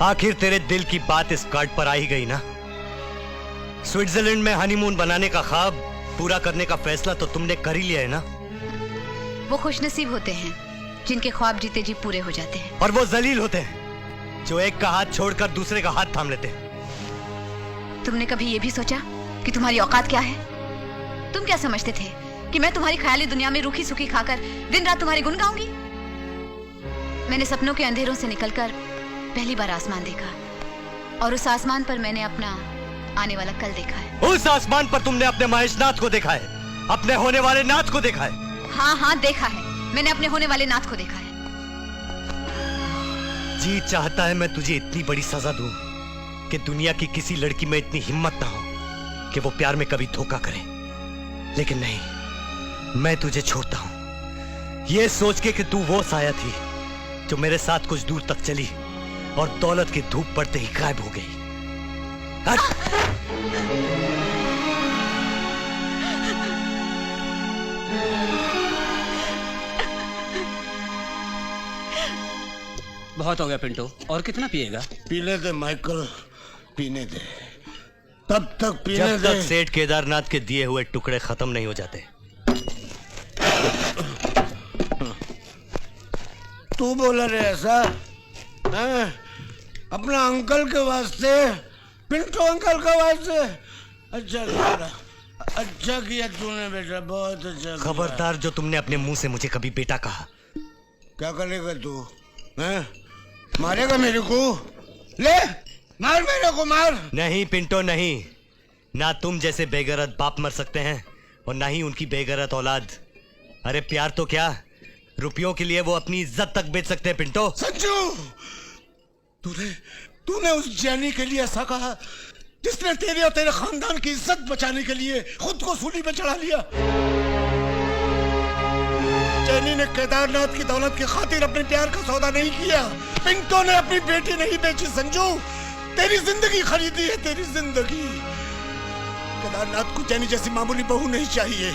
आखिर तेरे दिल की बात इस कार्ड पर आ ही गई ना। स्विट्जरलैंड में हनीमून बनाने का ख्वाब पूरा करने का फैसला तो तुमने कर ही लिया है ना। वो खुशनसीब होते हैं जिनके ख्वाब जीते जी पूरे हो जाते हैं। और वो जलील होते हैं जो एक का हाथ छोड़कर दूसरे का हाथ थाम लेते हैं। तुमने कभी ये भी सोचा कि तुम्हारी औकात क्या है? तुम क्या समझते थे कि मैं तुम्हारी ख्याली दुनिया में रूखी सूखी खाकर दिन रात तुम्हारे गुण गाऊंगी? मैंने सपनों के अंधेरों से निकलकर पहली बार आसमान देखा, और उस आसमान पर मैंने अपना आने वाला कल देखा है। उस आसमान पर तुमने अपने महेशनाथ को देखा है, अपने होने वाले नाथ को देखा है। हाँ हाँ देखा है, मैंने अपने होने वाले नाथ को देखा है। जी चाहता है मैं तुझे इतनी बड़ी सजा दूं कि दुनिया की किसी लड़की में इतनी हिम्मत ना हो कि वो प्यार में कभी धोखा करे, लेकिन नहीं, मैं तुझे छोड़ता हूं ये सोच के कि तू वो साया थी जो मेरे साथ कुछ दूर तक चली और दौलत की धूप पड़ते ही गायब हो गई। बहुत हो गया पिंटू, और कितना पिएगा? पीने दे माइकल, पीने दे, तब तक पीने जब दे। तक सेठ केदारनाथ के दिए हुए टुकड़े खत्म नहीं हो जाते। तू बोला रे ऐसा? अपना अंकल के वास्ते, पिंटू अंकल के वास्ते? अच्छा किया, अच्छा किया तूने बेटा, बहुत अच्छा। खबरदार जो तुमने अपने मुंह से मुझे कभी बेटा कहा। क्या करेगा तू? मारेगा मेरे को? ले मार, मेरे को मार। नहीं पिंटो नहीं, ना तुम जैसे बेगैरत बाप मर सकते हैं और ना ही उनकी बेगैरत औलाद। अरे प्यार तो क्या, रुपयों के लिए वो अपनी इज्जत तक बेच सकते हैं पिंटो। संजू, तूने उस जैनी के लिए ऐसा कहा जिसने तेरे और तेरे खानदान की इज्जत बचाने के लिए खुद को सूली पे चढ़ा लिया। जैनी ने केदारनाथ की दौलत की खातिर अपने प्यार का सौदा नहीं किया। पिंटो ने अपनी बेटी नहीं बेची संजू, तेरी जिंदगी खरीदी है, तेरी जिंदगी। केदारनाथ को जैनी जैसी मामूली बहू नहीं चाहिए,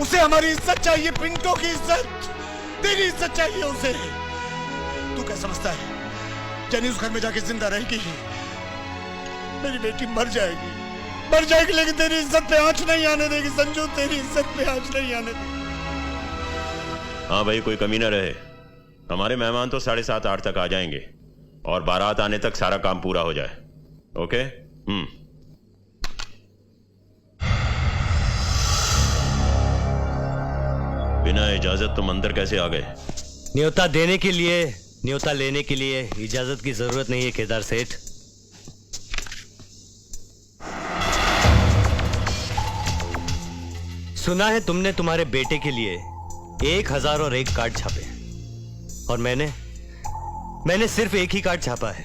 उसे हमारी इज्जत चाहिए, पिंटो की इज्जत, तेरी इज्जत चाहिए उसे। तू क्या समझता है जैनी उस घर में जाके जिंदा रहेगी? मेरी बेटी मर जाएगी, लेकिन तेरी इज्जत पे आंच नहीं आने देगी संजू, तेरी इज्जत पे आंच नहीं आने देगी। हाँ भाई, कोई कमी ना रहे। हमारे मेहमान तो 7:30-8 तक आ जाएंगे और बारात आने तक सारा काम पूरा हो जाए। ओके? बिना इजाजत तुम अंदर कैसे आ गए? न्योता देने के लिए, न्योता लेने के लिए इजाजत की जरूरत नहीं है केदार सेठ। सुना है तुमने तुम्हारे बेटे के लिए 1001 कार्ड छापे, और मैंने सिर्फ एक ही कार्ड छापा है,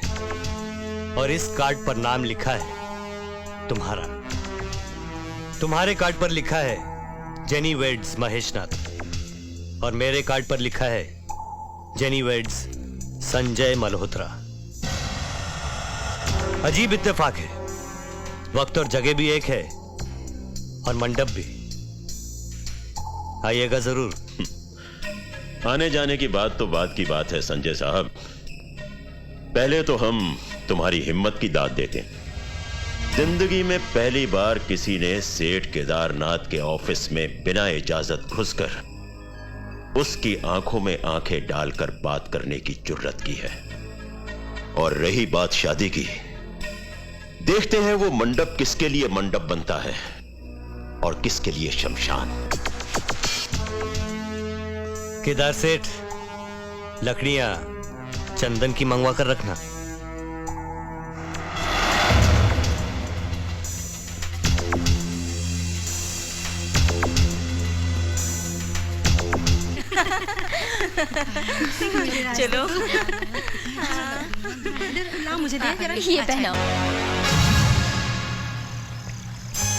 और इस कार्ड पर नाम लिखा है तुम्हारा। तुम्हारे कार्ड पर लिखा है जेनी वेड्स महेशनाथ, और मेरे कार्ड पर लिखा है जेनी वेड्स संजय मल्होत्रा। अजीब इत्तेफाक है, वक्त और जगह भी एक है और मंडप भी। आइएगा जरूर। आने जाने की बात तो बात की बात है संजय साहब। पहले तो हम तुम्हारी हिम्मत की दाद देते हैं। जिंदगी में पहली बार किसी ने सेठ केदारनाथ के ऑफिस में बिना इजाजत घुसकर उसकी आंखों में आंखें डालकर बात करने की जुर्रत की है। और रही बात शादी की, देखते हैं वो मंडप किसके लिए मंडप बनता है और किसके लिए शमशान। केदार सेठ, लकड़ियां चंदन की मंगवा कर रखना। चलो मुझे दे जरा, ये पहनाओ।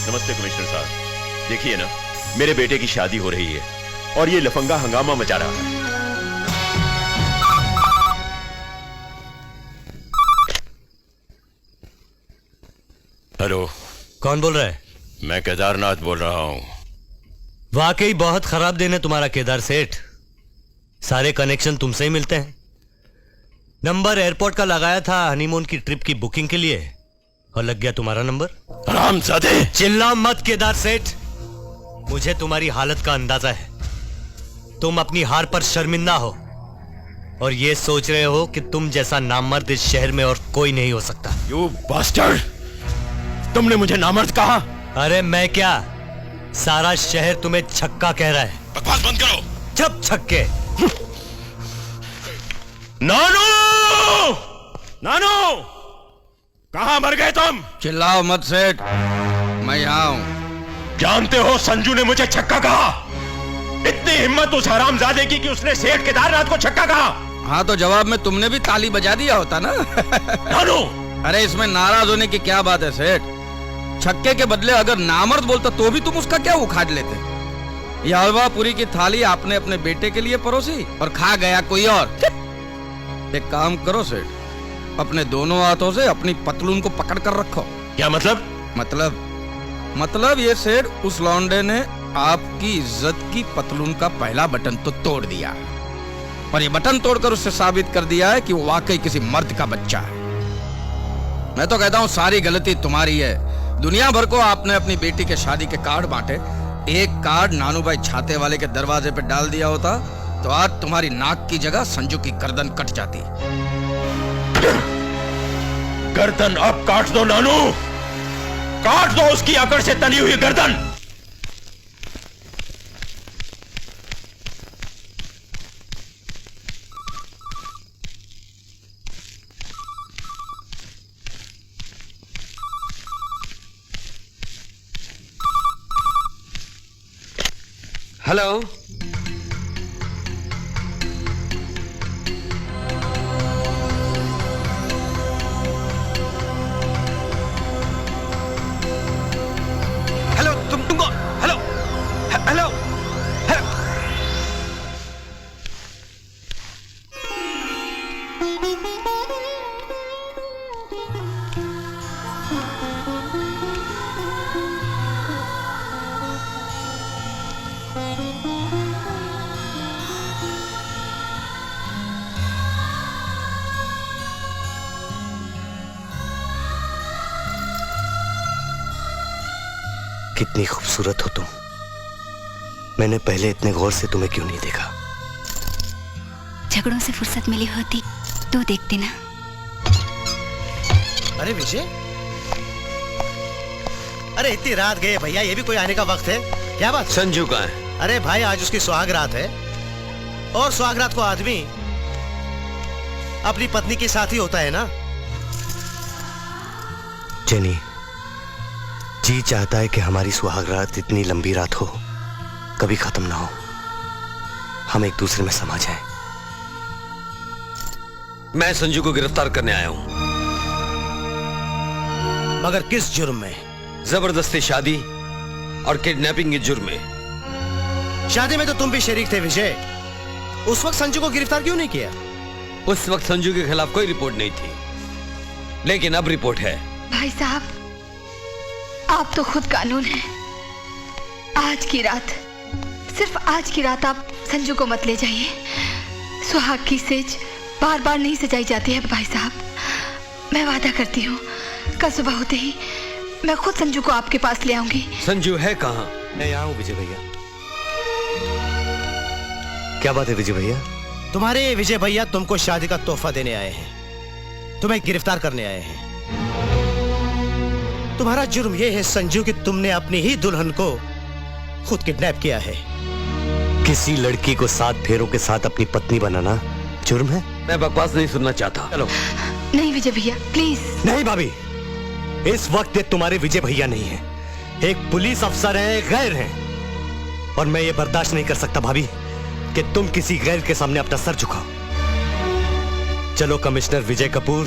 नमस्ते कमिश्नर साहब, देखिए ना, मेरे बेटे की शादी हो रही है और ये लफंगा हंगामा मचा रहा है। हेलो, कौन बोल रहा है? मैं केदारनाथ बोल रहा हूं। वाकई बहुत खराब दिन है तुम्हारा केदार सेठ। सारे कनेक्शन तुमसे ही मिलते हैं। नंबर एयरपोर्ट का लगाया था हनीमून की ट्रिप की बुकिंग के लिए, और लग गया तुम्हारा नंबर। हरामजादे! चिल्ला मत केदार सेठ, मुझे तुम्हारी हालत का अंदाजा है। तुम अपनी हार पर शर्मिंदा हो और ये सोच रहे हो कि तुम जैसा नामर्द इस शहर में और कोई नहीं हो सकता। You bastard! तुमने मुझे नामर्द कहा? अरे मैं क्या, सारा शहर तुम्हें छक्का कह रहा है। बकवास बंद करो। जब छक्के। नानू! नानू! कहां मर गए तुम? चिल्लाओ मत सेठ, मैं यहाँ हूं। जानते हो संजू ने मुझे छक्का कहा। इतनी हिम्मत उस हरामजादे की कि उसने सेठ केदारनाथ को छक्का कहा। हाँ तो जवाब में तुमने भी ताली बजा दिया होता ना। नानू! अरे इसमें नाराज होने की क्या बात है सेठ? छक्के के बदले अगर नामर्द बोलता तो भी तुम उसका क्या उखाड़ लेते? यह हलवा पूरी की थाली आपने अपने बेटे के लिए परोसी और खा गया कोई और। एक काम करो सेठ, अपने दोनों हाथों से अपनी पतलून को पकड़ कर रखो। क्या मतलब? मतलब ये सेठ, उस लौंडे ने आपकी इज्जत की पतलून का पहला बटन तो तोड़ दिया, और ये बटन तोड़कर उससे साबित कर दिया है कि वो वाकई किसी मर्द का बच्चा है। मैं तो कहता हूँ सारी गलती तुम्हारी है। दुनिया भर को आपने अपनी बेटी के शादी के कार्ड बांटे, एक कार्ड नानू भाई छाते वाले के दरवाजे पे डाल दिया होता तो आज तुम्हारी नाक की जगह संजू की गर्दन कट जाती। गर्दन अब काट दो नानू, काट दो उसकी अकड़ से तली हुई गर्दन। हेलो, हेलो, तुमको हेलो हेलो हेलो। कितनी खूबसूरत हो तुम। मैंने पहले इतने गौर से तुम्हें क्यों नहीं देखा? झगड़ों से फुर्सत मिली होती तो देखते ना। अरे विजय, अरे इतनी रात गए भैया, ये भी कोई आने का वक्त है? क्या बात? संजू कहाँ है? अरे भाई आज उसकी सुहाग रात है, और सुहाग रात को आदमी अपनी पत्नी के साथ ही होता है ना। जेनी, जी चाहता है कि हमारी सुहाग रात इतनी लंबी रात हो, कभी खत्म ना हो, हम एक दूसरे में समा जाएं। मैं संजू को गिरफ्तार करने आया हूं। मगर किस जुर्म में? जबरदस्ती शादी और किडनैपिंग के जुर्म में। शादी में तो तुम भी शरीक थे विजय, उस वक्त संजू को गिरफ्तार क्यों नहीं किया? उस वक्त संजू के खिलाफ कोई रिपोर्ट नहीं थी, लेकिन अब रिपोर्ट है। भाई साहब, आप तो खुद कानून हैं। आज की रात, सिर्फ आज की रात आप संजू को मत ले जाइए। सुहाग की सेज बार बार नहीं सजाई जाती है भाई साहब। मैं वादा करती हूँ, कल सुबह होते ही मैं खुद संजू को आपके पास ले आऊंगी। संजू है कहाँ? मैं यहाँ हूँ विजय भैया। क्या बात है विजय भैया? तुम्हारे विजय भैया तुमको शादी का तोहफा देने आए हैं, तुम्हें गिरफ्तार करने आए हैं। तुम्हारा जुर्म यह है संजू कि तुमने अपनी ही दुल्हन को खुद किडनैप किया है। किसी लड़की को 7 फेरों के साथ अपनी पत्नी बनाना जुर्म है? मैं बकवास नहीं सुनना चाहता। चलो। नहीं विजय भैया प्लीज। नहीं भाभी, इस वक्त ये तुम्हारे विजय भैया नहीं है, एक पुलिस अफसर हैं, गैर हैं, और मैं ये बर्दाश्त नहीं कर सकता भाभी कि तुम किसी गैर के सामने अपना सर झुकाओ। चलो कमिश्नर विजय कपूर,